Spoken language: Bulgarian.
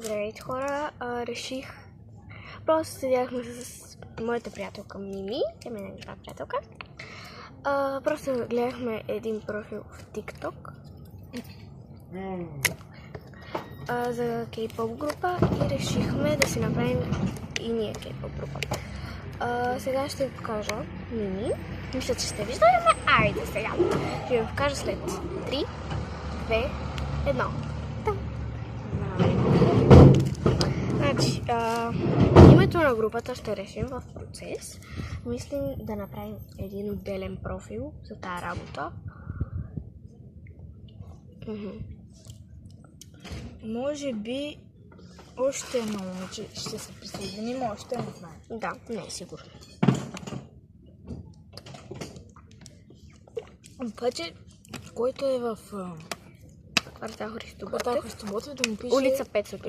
Здравейте, хора! Реших... Просто седяхме с моята приятелка Мими. Тя ми е най-добра приятелка. Просто гледахме един профил в TikTok за K-pop група и решихме да си направим и ние K-pop група. Сега ще ви покажа Мими. Мисля, че сте виждали, ама айде сега. Ще ви покажа след 3, 2, 1. Значи, името на групата ще решим в процес. Мислим да направим един отделен профил за тази работа. Може би още едно момиче ще се присъединим, още не знаем. Да, не е сигурно. Обаче, който е в Квартал Христо Ботев, да му пише улица 500.